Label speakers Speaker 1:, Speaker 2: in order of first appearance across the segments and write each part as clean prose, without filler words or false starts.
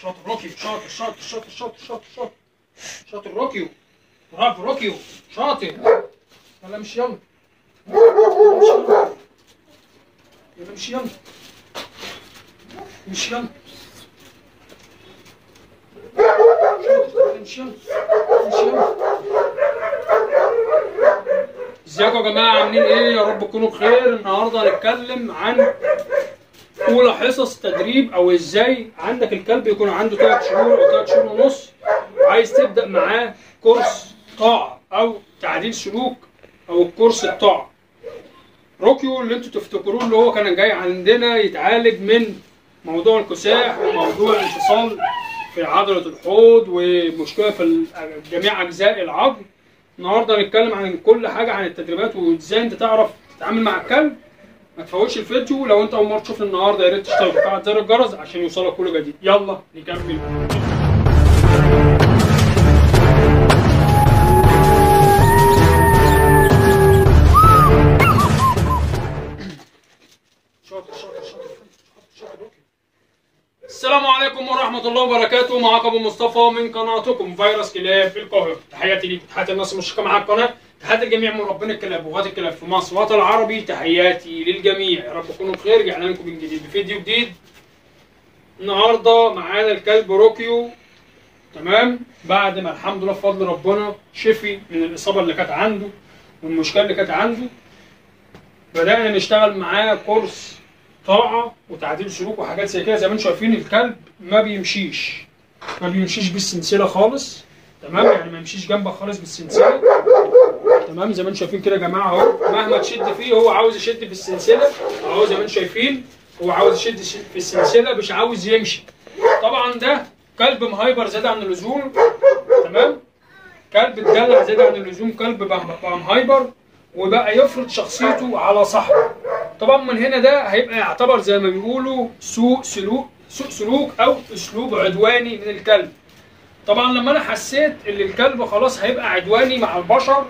Speaker 1: شاطر روكيو، شاطر شاطر شاطر شاطر شاطر شاطر شاطر روكيو، برافو روكيو، شاطر. يلا امشي يلا، يلا امشي يلا، امشي يلا، امشي يلا، امشي يلا. ازيكم يا جماعه، عاملين ايه؟ يا رب تكونوا بخير. النهارده هنتكلم عن اولى حصص تدريب، او ازاي عندك الكلب يكون عنده 3 شهور او 3 شهور ونص وعايز تبدا معاه كورس طاعه او تعديل سلوك، او الكورس الطاعه. روكيو اللي انتوا تفتكروه اللي هو كان جاي عندنا يتعالج من موضوع الكساح وموضوع الانفصال في عضله الحوض ومشكله في جميع اجزاء العظم. النهارده هنتكلم عن كل حاجه عن التدريبات وازاي انت تعرف تتعامل مع الكلب. ما تفوتش الفيديو، لو انت اول مره تشوفني النهارده يا ريت تشترك وتفعل زر الجرس عشان يوصلك كل جديد. يلا نكمل. السلام عليكم ورحمة الله وبركاته. معاكم ابو مصطفى من قناتكم فيروس كلاب في القاهرة. تحياتي ليكم، تحياتي الناس المشتركة معايا القناة، تحياتي لجميع مربين الكلاب وغات الكلاب في مصر والوطن العربي. تحياتي للجميع، يا رب تكونوا بخير. رجعنا لكم من جديد بفيديو جديد. النهارده معانا الكلب روكيو، تمام، بعد ما الحمد لله بفضل ربنا شفي من الإصابة اللي كانت عنده والمشكلة اللي كانت عنده. بدأنا نشتغل معاه كورس طاعة وتعديل سلوك وحاجات زي كده. زي ما انتم شايفين الكلب ما بيمشيش بالسلسلة خالص، تمام، يعني ما يمشيش جنبك خالص بالسلسلة، تمام. زي ما انتم شايفين كده يا جماعة اهو، مهما تشد فيه هو عاوز يشد في السلسلة اهو. زي ما انتم شايفين هو عاوز يشد في السلسلة، مش عاوز يمشي. طبعا ده كلب مهايبر زيادة عن اللزوم، تمام، كلب اتدلع زيادة عن اللزوم، كلب بقى مهايبر وبقى يفرض شخصيته على صاحبه. طبعا من هنا ده هيبقى يعتبر زي ما بيقولوا سوء سلوك او اسلوب عدواني من الكلب. طبعا لما انا حسيت ان الكلب خلاص هيبقى عدواني مع البشر،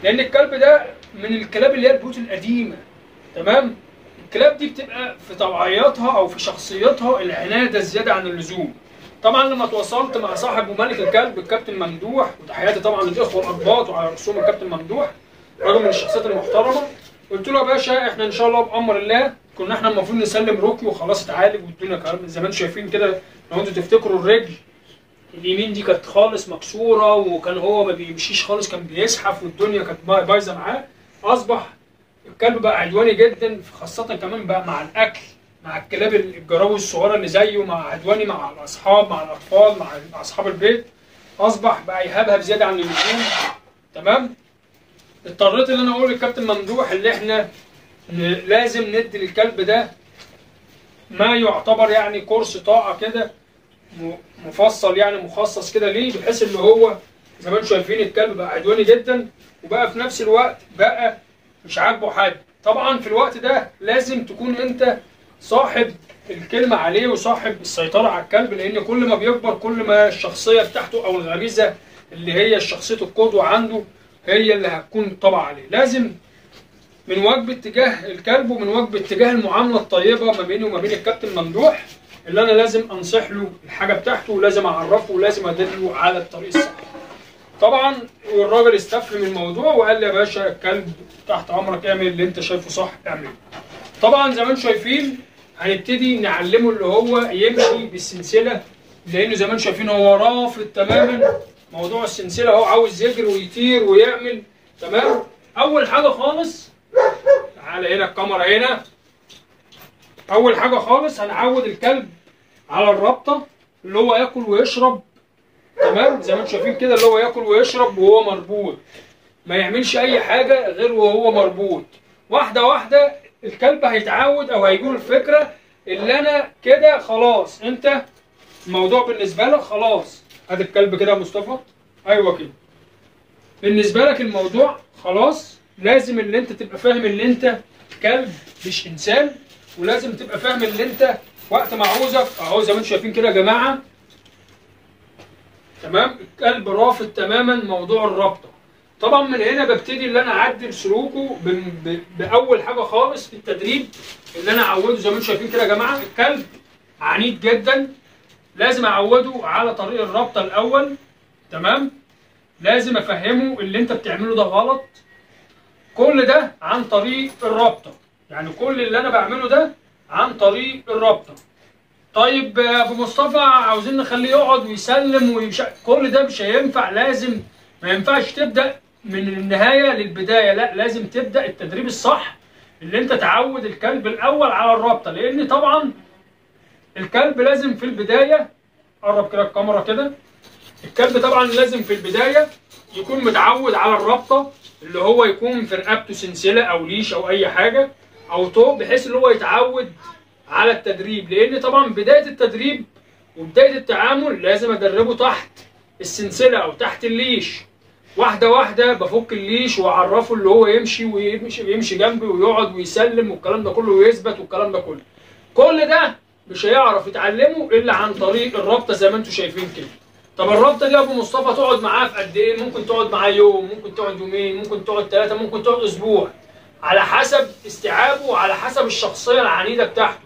Speaker 1: لان الكلب ده من الكلاب اللي هي البيوت القديمه، تمام. الكلاب دي بتبقى في طبيعياتها او في شخصيتها العناده الزياده عن اللزوم. طبعا لما تواصلت مع صاحب ومالك الكلب الكابتن ممدوح، وتحياتي طبعا للاخوه الأضباط وعلى رسوم الكابتن ممدوح، راجل من الشخصيات المحترمه. قلت له يا باشا احنا ان شاء الله بامر الله كنا احنا المفروض نسلم روكي وخلاص اتعالج والدنيا كلام. زي ما انتم شايفين كده، لو انتم تفتكروا الرجل اليمين دي كانت خالص مكسوره، وكان هو ما بيمشيش خالص، كان بيزحف والدنيا كانت بايظه معاه. اصبح الكلب بقى عدواني جدا، خاصه كمان بقى مع الاكل، مع الكلاب الجراوي الصغيره اللي زيه، مع عدواني مع الاصحاب، مع الاطفال، مع اصحاب البيت. اصبح بقى يهبهب زياده عن اللزوم، تمام. اضطريت ان انا اقول للكابتن ممدوح اللي احنا لازم ندي للكلب ده ما يعتبر يعني كورس طاقه كده مفصل، يعني مخصص كده ليه، بحيث ان هو زي ما انتم شايفين الكلب بقى عدواني جدا، وبقى في نفس الوقت بقى مش عاجبه حد. طبعا في الوقت ده لازم تكون انت صاحب الكلمه عليه وصاحب السيطره على الكلب، لان كل ما بيكبر كل ما الشخصيه بتاعته او الغريزه اللي هي شخصيه القدوه عنده هي اللي هتكون طبعا عليه. لازم من واجب اتجاه الكلب ومن واجب اتجاه المعامله الطيبه ما بيني وما بين الكابتن ممدوح، اللي انا لازم انصح له الحاجه بتاعته ولازم اعرفه ولازم ادله على الطريق الصح. طبعا والراجل استفهم الموضوع وقال لي يا باشا الكلب تحت امرك، اعمل اللي انت شايفه صح اعمله. طبعا زي ما انتم شايفين هنبتدي نعلمه اللي هو يمشي بالسلسله، لانه زي ما انتم شايفين هو رافض تماما موضوع السلسله، هو عاوز يجري ويطير ويعمل، تمام. اول حاجه خالص، تعالى هنا الكاميرا هنا، اول حاجه خالص هنعود الكلب على الرابطه اللي هو ياكل ويشرب، تمام. زي ما انتم شايفين كده اللي هو ياكل ويشرب وهو مربوط، ما يعملش اي حاجه غير وهو مربوط. واحده واحده الكلب هيتعود او هيجيله الفكره اللي انا كده خلاص، انت الموضوع بالنسبه لك خلاص. ادي الكلب كده يا مصطفى، ايوه كده بالنسبه لك الموضوع خلاص. لازم اللي انت تبقى فاهم اللي انت كلب مش انسان، ولازم تبقى فاهم اللي انت وقت ما عاوزك اهو زي ما انتم شايفين كده يا جماعه، تمام. الكلب رافض تماما موضوع الرابطه. طبعا من هنا ببتدي اللي انا اعدل سلوكه باول حاجه خالص في التدريب اللي انا اعوده. زي ما انتم شايفين كده يا جماعه الكلب عنيد جدا، لازم اعوده على طريق الرابطه الاول، تمام؟ لازم افهمه اللي انت بتعمله ده غلط. كل ده عن طريق الرابطه، يعني كل اللي انا بعمله ده عن طريق الرابطه. طيب ابو مصطفى عاوزين نخليه يقعد ويسلم كل ده مش هينفع. لازم، ما ينفعش تبدا من النهايه للبدايه، لا لازم تبدا التدريب الصح اللي انت تعود الكلب الاول على الرابطه. لان طبعا الكلب لازم في البدايه، قرب كده الكاميرا كده، الكلب طبعا لازم في البدايه يكون متعود على الرابطه، اللي هو يكون في رقبته سلسله او ليش او اي حاجه او طوق، بحيث ان هو يتعود على التدريب. لان طبعا بدايه التدريب وبدايه التعامل لازم ادربه تحت السلسله او تحت الليش، واحده واحده بفك الليش واعرفه اللي هو يمشي ويمشي جنبي ويقعد ويسلم والكلام ده كله ويثبت والكلام ده كله. كل ده مش هيعرف يتعلمه الا عن طريق الرابطه زي ما انتم شايفين كده. طب الرابطه دي يا ابو مصطفى تقعد معاه في قد ايه؟ ممكن تقعد معاه يوم، ممكن تقعد يومين، ممكن تقعد 3، ممكن تقعد اسبوع، على حسب استيعابه وعلى حسب الشخصيه العنيده بتاعته.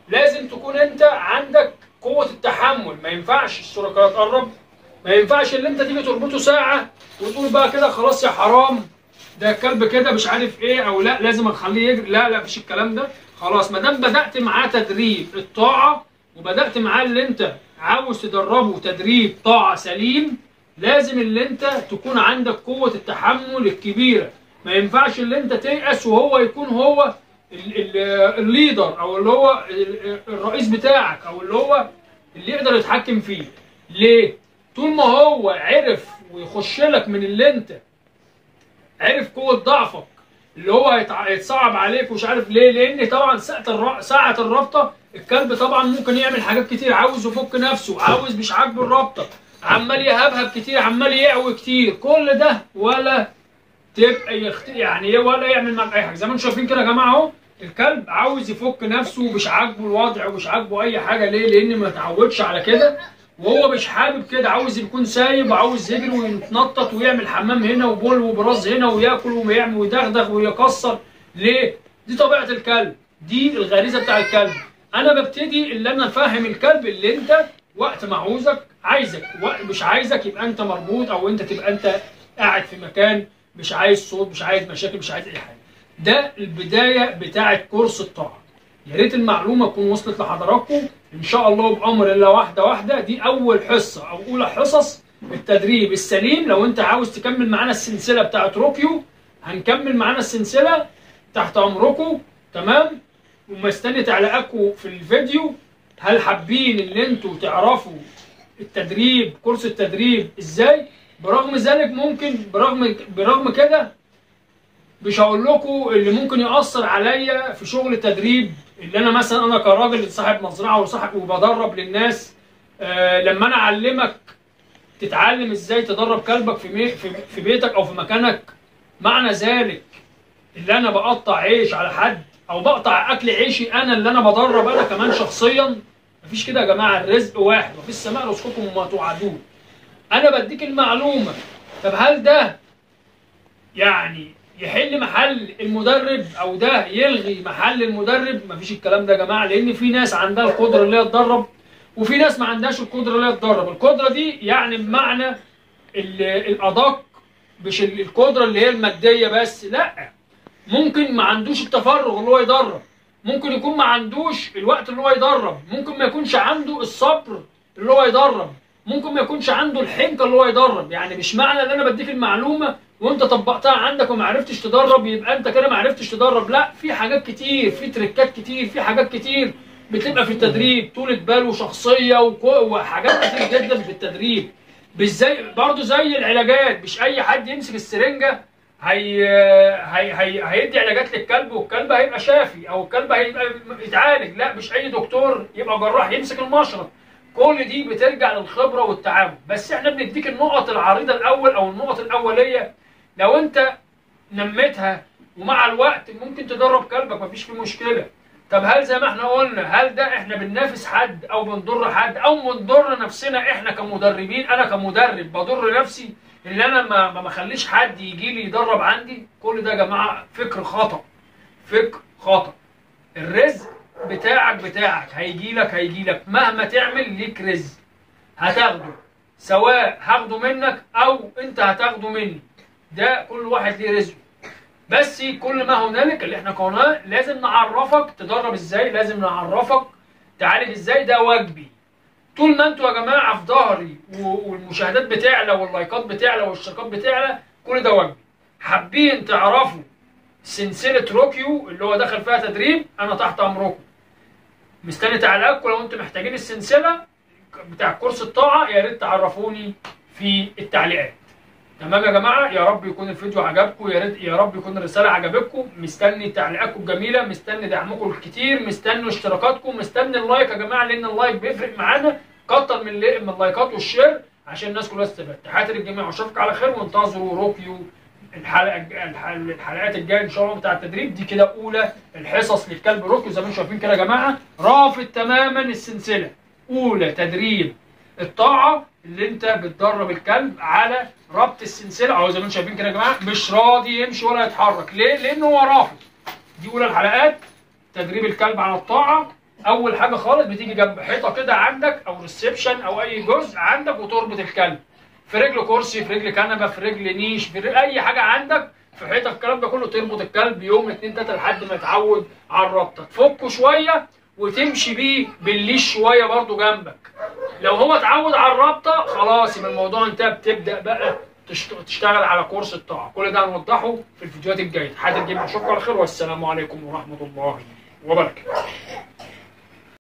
Speaker 1: لازم تكون انت عندك قوه التحمل. ما ينفعش الصوره كده تقرب، ما ينفعش اللي انت تيجي تربطه ساعه وتقول بقى كده خلاص يا حرام ده الكلب كده مش عارف ايه، او لا لازم اخليه يجري. لا لا، مفيش الكلام ده. خلاص ما دام بدات معاه تدريب الطاعه وبدات معاه اللي انت عاوز تدربه تدريب طاعه سليم، لازم اللي انت تكون عندك قوه التحمل الكبيره. ما ينفعش اللي انت تيأس وهو يكون هو الليدر او اللي هو الرئيس بتاعك او اللي هو اللي يقدر يتحكم فيه. ليه؟ طول ما هو عرف ويخش لك من اللي انت عرف قوه ضعفك اللي هو هيتصعب عليك ومش عارف ليه. لان طبعا ساعه الرابطه الكلب طبعا ممكن يعمل حاجات كتير، عاوز يفك نفسه، عاوز مش عاجبه الرابطه، عمال يهبهب كتير، عمال يقوي كتير، كل ده ولا تبقى يعني ولا يعمل معاك اي حاجه. زي ما انتم شايفين كده يا جماعه اهو، الكلب عاوز يفك نفسه ومش عاجبه الوضع ومش عاجبه اي حاجه. ليه؟ لان ما اتعودش على كده وهو مش حابب كده، عاوز يكون سايب وعاوز يجري ويتنطط ويعمل حمام هنا وبول وبراز هنا وياكل ويعمل ويدغدغ ويكسر. ليه؟ دي طبيعه الكلب، دي الغريزه بتاع الكلب. انا ببتدي اللي انا افهم الكلب اللي انت وقت ما عايزك، وقت مش عايزك يبقى انت مربوط، او انت تبقى انت قاعد في مكان مش عايز صوت، مش عايز مشاكل، مش عايز اي حاجه. ده البدايه بتاعه كورس الطاعه. يا ريت المعلومه تكون وصلت لحضراتكم ان شاء الله بامر الله واحده واحده. دي اول حصه او اولى حصص التدريب السليم. لو انت عاوز تكمل معانا السلسله بتاعه روكيو هنكمل معانا السلسله تحت امركم، تمام؟ ومستني تعليقاتكم في الفيديو. هل حابين ان انتوا تعرفوا التدريب، كورس التدريب ازاي؟ برغم ذلك ممكن برغم كده مش هقول لكم اللي ممكن يأثر عليا في شغل التدريب. اللي انا مثلا انا كراجل صاحب مزرعه وصاحب وبدرب للناس، لما انا اعلمك تتعلم ازاي تدرب كلبك في بيتك او في مكانك، معنى ذلك اللي انا بقطع عيش على حد او بقطع اكل عيشي انا اللي انا بدرب انا كمان شخصيا؟ مفيش كده يا جماعه. الرزق واحد وفي السماء رزقكم وما توعدون. انا بديك المعلومه. طب هل ده يعني يحل محل المدرب او ده يلغي محل المدرب؟ مفيش الكلام ده يا جماعه. لان في ناس عندها القدره اللي هي تدرب وفي ناس ما عندهاش القدره اللي هي تدرب. القدره دي يعني بمعنى الادق، مش القدره اللي هي الماديه بس، لا. ممكن ما عندوش التفرغ اللي هو يدرب، ممكن يكون ما عندوش الوقت اللي هو يدرب، ممكن ما يكونش عنده الصبر اللي هو يدرب، ممكن ما يكونش عنده الحنكه اللي هو يدرب. يعني مش معنى ان انا بديك المعلومه وانت طبقتها عندك وما عرفتش تدرب يبقى انت كده ما عرفتش تدرب. لا، في حاجات كتير، في تريكات كتير، في حاجات كتير بتبقى في التدريب، طولة بال وشخصيه وحاجات كتير جدا في التدريب. برضه زي العلاجات، مش اي حد يمسك السرنجه هيدي علاجات للكلب والكلب هيبقى شافي او الكلب هيبقى يتعالج. لا، مش اي دكتور يبقى جراح يمسك المشرط. كل دي بترجع للخبره والتعامل. بس احنا بنديك النقط العريضه الاول او النقط الاوليه، لو انت نميتها ومع الوقت ممكن تدرب كلبك مفيش فيه مشكله. طب هل زي ما احنا قلنا هل ده احنا بننافس حد او بنضر حد او بنضر نفسنا احنا كمدربين؟ انا كمدرب بضر نفسي اللي انا ما اخليش حد يجي لي يدرب عندي؟ كل ده يا جماعه فكر خطا، فكر خطا. الرزق بتاعك هيجيلك مهما تعمل ليك رزق هتاخده، سواء هاخده منك او انت هتاخده مني، ده كل واحد ليه رزقه. بس كل ما هنالك اللي احنا قلناه لازم نعرفك تدرب ازاي، لازم نعرفك تعالج ازاي، ده واجبي. طول ما انتوا يا جماعه في ظهري والمشاهدات بتعلى واللايكات بتعلى والاشتراكات بتعلى، كل ده واجبي. حابين تعرفوا سلسله روكيو اللي هو دخل فيها تدريب، انا تحت امركم. مستني تعليقاتكم لو انتم محتاجين السلسله بتاع كورس الطاعه، يا ريت تعرفوني في التعليقات. تمام يا جماعه، يا رب يكون الفيديو عجبكم، يا رب يكون الرساله عجبتكم. مستني تعليقاتكم الجميله، مستني دعمكم الكتير، مستني اشتراكاتكم، مستني اللايك يا جماعه، لان اللايك بيفرق معانا. كتر من اللايكات والشير عشان الناس كلها تستفاد. تحياتي للجميع واشوفك على خير، وانتظروا روكيو الحلقات الجايه ان شاء الله بتاع التدريب دي. كده اولى الحصص للكلب روكيو زي ما انتم شايفين كده يا جماعه، رافض تماما السلسله. اولى تدريب الطاعه اللي انت بتدرب الكلب على ربط السلسله، او زي ما انتم شايفين كده يا جماعه مش راضي يمشي ولا يتحرك. ليه؟ لانه هو رافض. دي اولى الحلقات تدريب الكلب على الطاعه. اول حاجه خالص بتيجي جنب حيطه كده عندك او ريسبشن او اي جزء عندك، وتربط الكلب في رجل كرسي، في رجل كنبه، في رجل نيش، في رجل اي حاجه عندك في حيطه، الكلام ده كله تربط الكلب يوم 2 3 لحد ما يتعود على الربطه. تفكه شويه وتمشي بيه بالليش شويه برده جنبك. لو هو اتعود على الرابطه خلاص يبقى الموضوع انتهى، بتبدا بقى تشتغل على كورس الطاعه. كل ده هنوضحه في الفيديوهات الجايه. حد الجميع اشوفكم على خير، والسلام عليكم ورحمه الله وبركاته.